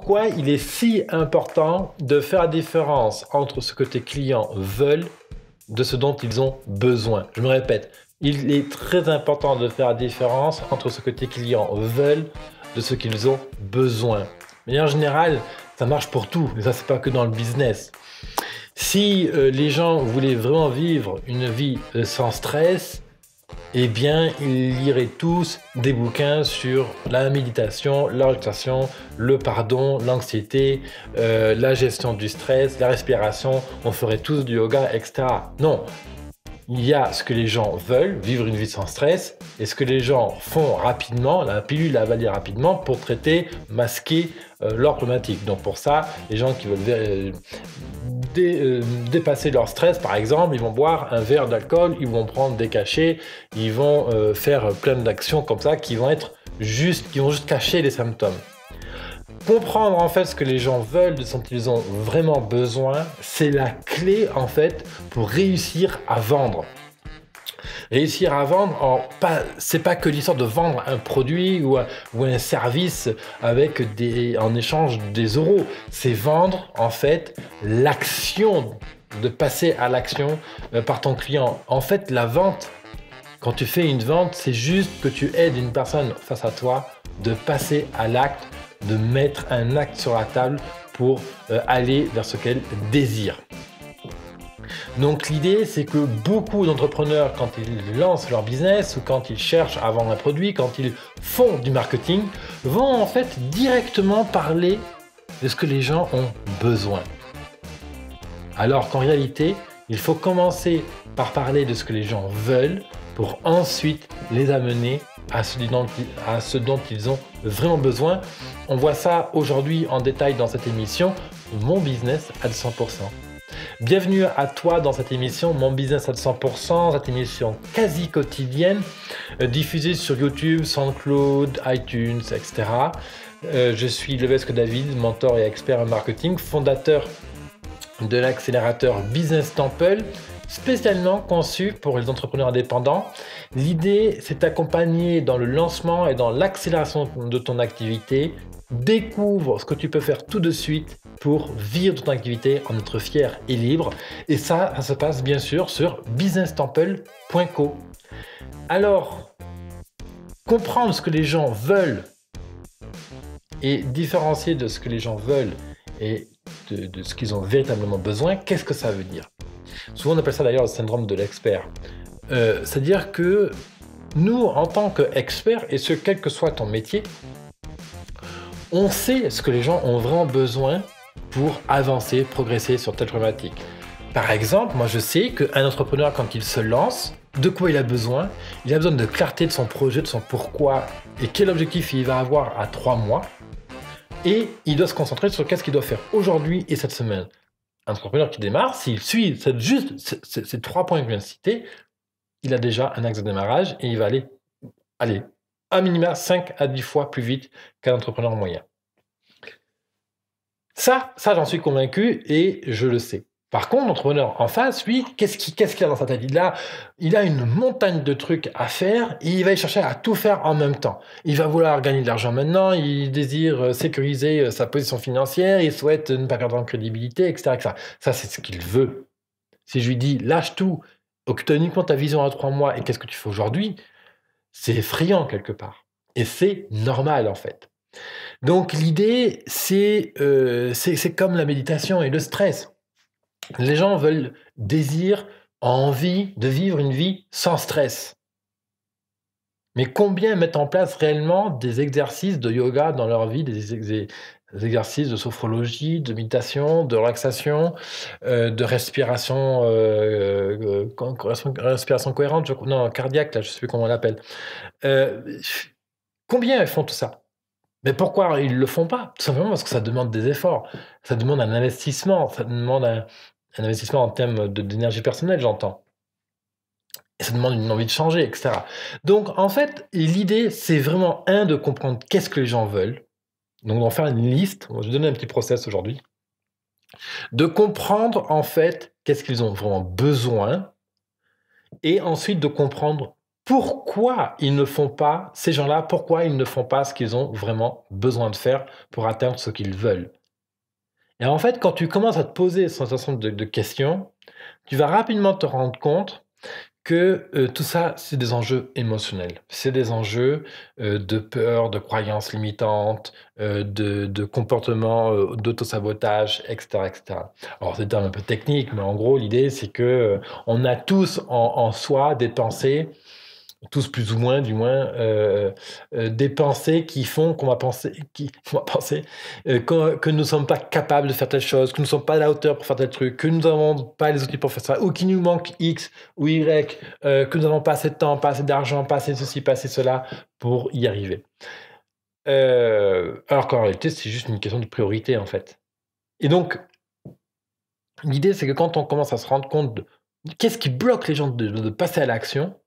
pourquoi il est si important de faire la différence entre ce que tes clients veulent de ce dont ils ont besoin. Je me répète, il est très important de faire la différence entre ce que tes clients veulent de ce qu'ils ont besoin. Mais en général, ça marche pour tout, mais ça c'est pas que dans le business. Si les gens voulaient vraiment vivre une vie sans stress, eh bien, ils liraient tous des bouquins sur la méditation, la relaxation, le pardon, l'anxiété, la gestion du stress, la respiration. On ferait tous du yoga, etc. Non, il y a ce que les gens veulent, vivre une vie sans stress, et ce que les gens font rapidement, la pilule à avaler rapidement pour traiter, masquer leur problématique. Donc pour ça, les gens qui veulent dépasser leur stress, par exemple, ils vont boire un verre d'alcool, ils vont prendre des cachets, ils vont faire plein d'actions comme ça qui vont juste cacher les symptômes. Comprendre en fait ce que les gens veulent, de ce dont ils ont vraiment besoin, c'est la clé en fait pour réussir à vendre. Réussir à vendre, c'est pas que l'histoire de vendre un produit ou un service en échange des euros. C'est vendre en fait l'action, de passer à l'action par ton client. En fait, la vente, quand tu fais une vente, c'est juste que tu aides une personne face à toi de passer à l'acte, de mettre un acte sur la table pour aller vers ce qu'elle désire. Donc l'idée, c'est que beaucoup d'entrepreneurs, quand ils lancent leur business ou quand ils cherchent à vendre un produit, quand ils font du marketing, vont en fait directement parler de ce que les gens ont besoin. Alors qu'en réalité, il faut commencer par parler de ce que les gens veulent pour ensuite les amener à ce dont ils ont vraiment besoin. On voit ça aujourd'hui en détail dans cette émission, Mon Business à 200%. Bienvenue à toi dans cette émission, Mon Business à 200%, cette émission quasi quotidienne, diffusée sur YouTube, SoundCloud, iTunes, etc. Je suis Levesque David, mentor et expert en marketing, fondateur de l'accélérateur Business Temple, spécialement conçu pour les entrepreneurs indépendants. L'idée, c'est d'accompagner dans le lancement et dans l'accélération de ton activité. Découvre ce que tu peux faire tout de suite pour vivre de ton activité, en être fier et libre. Et ça se passe bien sûr sur businesstemple.co. Alors, comprendre ce que les gens veulent et différencier de ce que les gens veulent et de ce qu'ils ont véritablement besoin, qu'est-ce que ça veut dire ? Souvent on appelle ça d'ailleurs le syndrome de l'expert. C'est-à-dire que nous, en tant qu'experts, et ce quel que soit ton métier, on sait ce que les gens ont vraiment besoin pour avancer, progresser sur telle problématique. Par exemple, moi je sais qu'un entrepreneur, quand il se lance, de quoi il a besoin ? Il a besoin de clarté de son projet, de son pourquoi et quel objectif il va avoir à 3 mois. Et il doit se concentrer sur qu'est-ce qu'il doit faire aujourd'hui et cette semaine. Un entrepreneur qui démarre, s'il suit ces 3 points que je viens de citer, il a déjà un axe de démarrage et il va aller à minima 5 à 10 fois plus vite qu'un entrepreneur moyen. Ça j'en suis convaincu et je le sais. Par contre, l'entrepreneur en face, lui, qu'est-ce qu'il a dans sa tête ? Il a une montagne de trucs à faire et il va chercher à tout faire en même temps. Il va vouloir gagner de l'argent maintenant, il désire sécuriser sa position financière, il souhaite ne pas perdre en crédibilité, etc. Ça, c'est ce qu'il veut. Si je lui dis, lâche tout, occupe uniquement ta vision à 3 mois et qu'est-ce que tu fais aujourd'hui ? C'est effrayant quelque part. Et c'est normal en fait. Donc l'idée, c'est comme la méditation et le stress. Les gens désirent, ont envie de vivre une vie sans stress. Mais combien mettent en place réellement des exercices de yoga dans leur vie, des exercices de sophrologie, de méditation, de relaxation, de respiration, respiration cohérente, cardiaque, là, je ne sais plus comment on l'appelle. Combien ils font tout ça ? Mais pourquoi ils ne le font pas ? Tout simplement parce que ça demande des efforts, ça demande un investissement, ça demande un investissement en termes d'énergie personnelle, j'entends. Et ça demande une envie de changer, etc. Donc, en fait, l'idée, c'est vraiment, de comprendre qu'est-ce que les gens veulent. Donc, d'en faire une liste. Je vais donner un petit process aujourd'hui. De comprendre, en fait, qu'est-ce qu'ils ont vraiment besoin. Et ensuite, de comprendre pourquoi ils ne font pas, ces gens-là, pourquoi ils ne font pas ce qu'ils ont vraiment besoin de faire pour atteindre ce qu'ils veulent. Et en fait, quand tu commences à te poser ce certain nombre de questions, tu vas rapidement te rendre compte que tout ça, c'est des enjeux émotionnels. C'est des enjeux de peur, de croyances limitantes, de comportements d'autosabotage, etc., etc. Alors, c'est un terme un peu technique, mais en gros, l'idée, c'est que on a tous en soi des pensées, tous plus ou moins, du moins, des pensées qui font qu'on va penser, qu'on va penser que nous ne sommes pas capables de faire telle chose, que nous ne sommes pas à la hauteur pour faire tel truc, que nous n'avons pas les outils pour faire ça, ou qu'il nous manque X ou Y, que nous n'avons pas assez de temps, pas assez d'argent, pas assez de ceci, pas assez de cela pour y arriver. Alors qu'en réalité, c'est juste une question de priorité, en fait. Et donc, l'idée, c'est que quand on commence à se rendre compte de qu'est-ce qui bloque les gens de passer à l'action,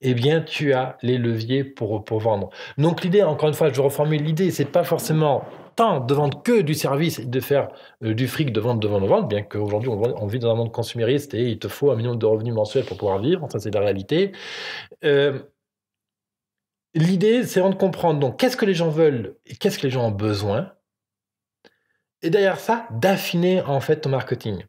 eh bien, tu as les leviers pour vendre. Donc l'idée, encore une fois, je reformule l'idée, c'est pas forcément tant de vendre que du service et de faire du fric de vente, bien qu'aujourd'hui on vit dans un monde consumériste et il te faut un minimum de revenus mensuels pour pouvoir vivre, ça c'est la réalité. L'idée, c'est vraiment de comprendre donc qu'est-ce que les gens veulent et qu'est-ce que les gens ont besoin, et derrière ça, d'affiner en fait ton marketing.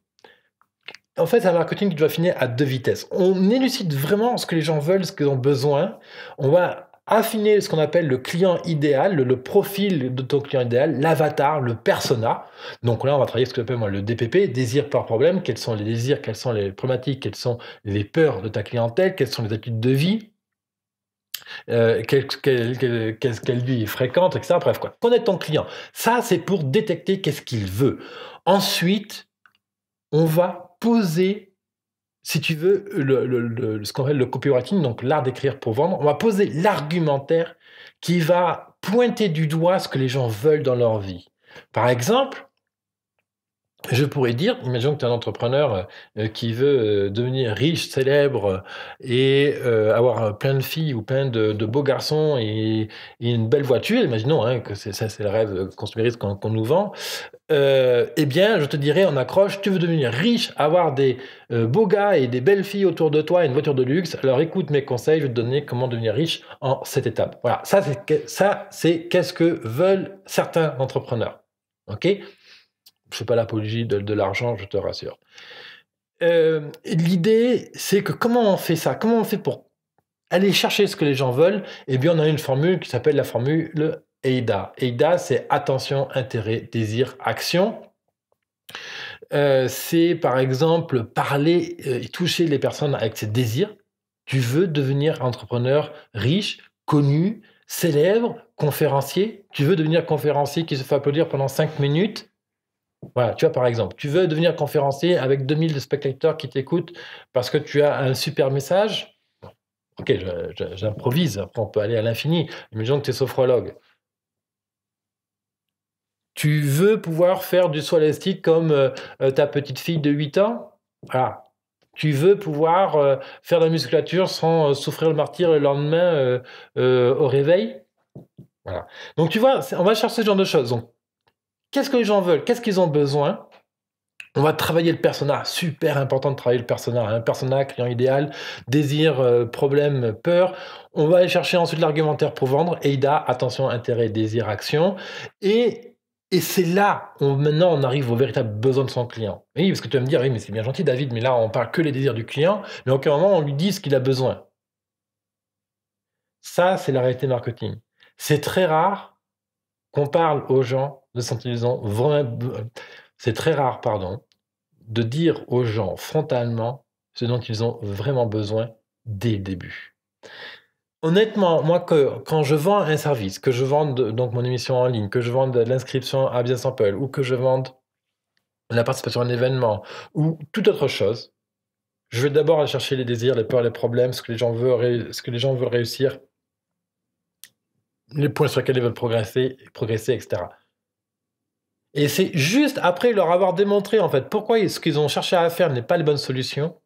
En fait, c'est un marketing qui doit affiner à 2 vitesses. On élucide vraiment ce que les gens veulent, ce qu'ils ont besoin. On va affiner ce qu'on appelle le client idéal, le profil de ton client idéal, l'avatar, le persona. Donc là, on va travailler ce que j'appelle moi le DPP, désir par problème. Quels sont les désirs, quelles sont les problématiques, quelles sont les peurs de ta clientèle, quelles sont les habitudes de vie, qu'elle lui fréquente, etc. Bref, quoi. Connaître ton client. Ça, c'est pour détecter qu'est-ce qu'il veut. Ensuite, on va poser, si tu veux, ce qu'on appelle le copywriting, donc l'art d'écrire pour vendre. On va poser l'argumentaire qui va pointer du doigt ce que les gens veulent dans leur vie. Par exemple, je pourrais dire, imaginons que tu es un entrepreneur qui veut devenir riche, célèbre et avoir plein de filles ou plein de beaux garçons et une belle voiture. Imaginons que c'est le rêve consumériste qu'on nous vend. Eh bien, je te dirais en accroche, tu veux devenir riche, avoir des beaux gars et des belles filles autour de toi et une voiture de luxe, alors écoute mes conseils, je vais te donner comment devenir riche en 7 étapes. Voilà, ça c'est qu'est-ce que veulent certains entrepreneurs. Ok ? Je ne fais pas l'apologie de l'argent, je te rassure. L'idée, c'est que comment on fait ça ? Comment on fait pour aller chercher ce que les gens veulent ? Eh bien, on a une formule qui s'appelle la formule AIDA. AIDA, c'est attention, intérêt, désir, action. C'est par exemple parler et toucher les personnes avec ses désirs. Tu veux devenir entrepreneur riche, connu, célèbre, conférencier. Tu veux devenir conférencier qui se fait applaudir pendant 5 minutes. Voilà, tu vois, par exemple, tu veux devenir conférencier avec 2000 spectateurs qui t'écoutent parce que tu as un super message. Ok, j'improvise, après on peut aller à l'infini. Imaginons que tu es sophrologue. Tu veux pouvoir faire du saut élastique comme ta petite fille de 8 ans. Voilà. Tu veux pouvoir faire de la musculature sans souffrir le martyre le lendemain au réveil. Voilà. Donc tu vois, on va chercher ce genre de choses. Donc, qu'est-ce que les gens veulent? Qu'est-ce qu'ils ont besoin? On va travailler le persona, super important de travailler le persona, un persona, client idéal, désir, problème, peur. On va aller chercher ensuite l'argumentaire pour vendre, AIDA, attention, intérêt, désir, action. Et c'est là, maintenant, on arrive au véritable besoin de son client. Oui, parce que tu vas me dire, oui, mais c'est bien gentil, David, mais là, on parle que les désirs du client, mais à aucun moment, on lui dit ce qu'il a besoin. Ça, c'est la réalité marketing. C'est très rare qu'on parle aux gens de ce dont ils ont vraiment... C'est très rare, pardon, de dire aux gens frontalement ce dont ils ont vraiment besoin dès le début. Honnêtement, moi, quand je vends un service, que je vende donc mon émission en ligne, que je vende l'inscription à Business Sample, ou que je vende la participation à un événement, ou toute autre chose, je vais d'abord aller chercher les désirs, les peurs, les problèmes, ce que les gens veulent réussir, les points sur lesquels ils veulent progresser, etc. Et c'est juste après leur avoir démontré en fait pourquoi ce qu'ils ont cherché à faire n'est pas les bonnes solutions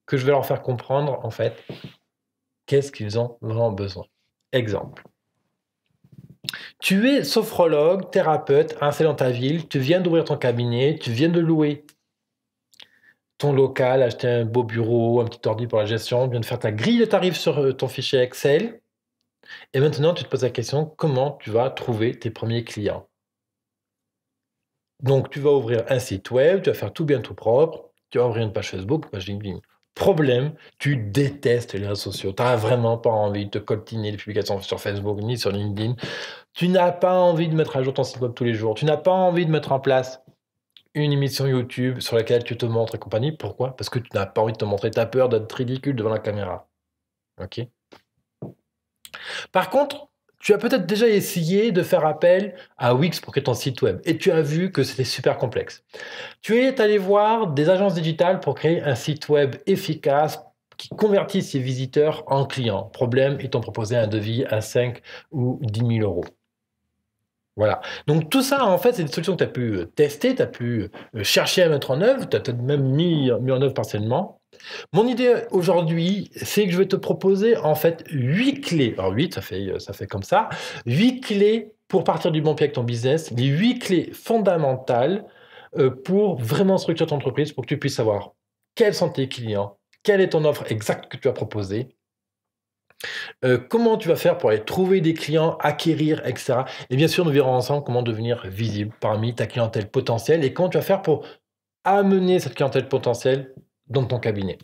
que je vais leur faire comprendre en fait qu'est-ce qu'ils ont vraiment besoin. Exemple. Tu es sophrologue, thérapeute, installé dans ta ville, tu viens d'ouvrir ton cabinet, tu viens de louer ton local, acheter un beau bureau, un petit ordi pour la gestion, tu viens de faire ta grille de tarifs sur ton fichier Excel. Et maintenant, tu te poses la question, comment tu vas trouver tes premiers clients? Donc, tu vas ouvrir un site web, tu vas faire tout bien, tout propre, tu vas ouvrir une page Facebook, une page LinkedIn. Problème, tu détestes les réseaux sociaux. Tu n'as vraiment pas envie de te coltiner les publications sur Facebook ni sur LinkedIn. Tu n'as pas envie de mettre à jour ton site web tous les jours. Tu n'as pas envie de mettre en place une émission YouTube sur laquelle tu te montres et compagnie. Pourquoi? Parce que tu n'as pas envie de te montrer. Tu as peur d'être ridicule devant la caméra. Ok? Par contre, tu as peut-être déjà essayé de faire appel à Wix pour créer ton site web et tu as vu que c'était super complexe. Tu es allé voir des agences digitales pour créer un site web efficace qui convertit ses visiteurs en clients. Problème, ils t'ont proposé un devis à 5 ou 10 000 euros. Voilà. Donc tout ça, en fait, c'est des solutions que tu as pu tester, tu as pu chercher à mettre en œuvre, tu as peut-être même mis en œuvre partiellement. Mon idée aujourd'hui, c'est que je vais te proposer en fait 8 clés. Alors 8, ça fait comme ça. 8 clés pour partir du bon pied avec ton business. Les 8 clés fondamentales pour vraiment structurer ton entreprise, pour que tu puisses savoir quels sont tes clients, quelle est ton offre exacte que tu as proposée, comment tu vas faire pour aller trouver des clients, acquérir, etc. Et bien sûr, nous verrons ensemble comment devenir visible parmi ta clientèle potentielle et comment tu vas faire pour amener cette clientèle potentielle dans ton cabinet.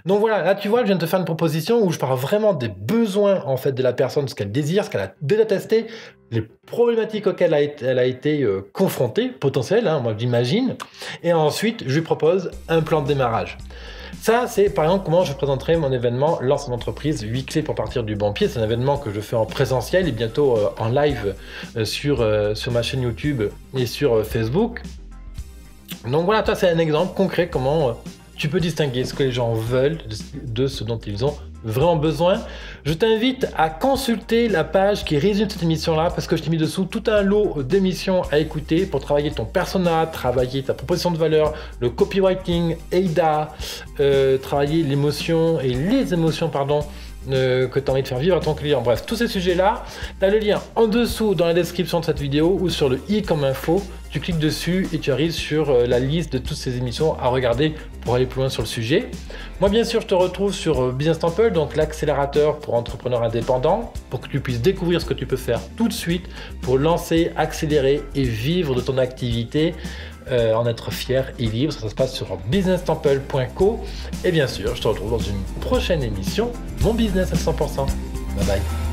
Donc voilà, là tu vois, je viens de te faire une proposition où je parle vraiment des besoins en fait de la personne, ce qu'elle désire, ce qu'elle a déjà testé, les problématiques auxquelles elle a été confrontée, potentielles, hein, moi j'imagine, et ensuite je lui propose un plan de démarrage. Ça, c'est par exemple comment je présenterai mon événement Lance ton entreprise, 8 clés pour partir du bon pied. C'est un événement que je fais en présentiel et bientôt en live sur ma chaîne YouTube et sur Facebook. Donc voilà, ça c'est un exemple concret comment tu peux distinguer ce que les gens veulent de ce dont ils ont vraiment besoin. Je t'invite à consulter la page qui résume cette émission-là parce que je t'ai mis dessous tout un lot d'émissions à écouter pour travailler ton persona, travailler ta proposition de valeur, le copywriting, AIDA, travailler l'émotion et les émotions, que tu as envie de faire vivre à ton client. Bref, tous ces sujets-là, tu as le lien en dessous dans la description de cette vidéo ou sur le i comme info. Tu cliques dessus et tu arrives sur la liste de toutes ces émissions à regarder pour aller plus loin sur le sujet. Moi, bien sûr, je te retrouve sur Business Temple, donc l'accélérateur pour entrepreneurs indépendants, pour que tu puisses découvrir ce que tu peux faire tout de suite pour lancer, accélérer et vivre de ton activité, en être fier et libre. Ça se passe sur businesstemple.co. Et bien sûr, je te retrouve dans une prochaine émission, Mon Business à 100%. Bye bye.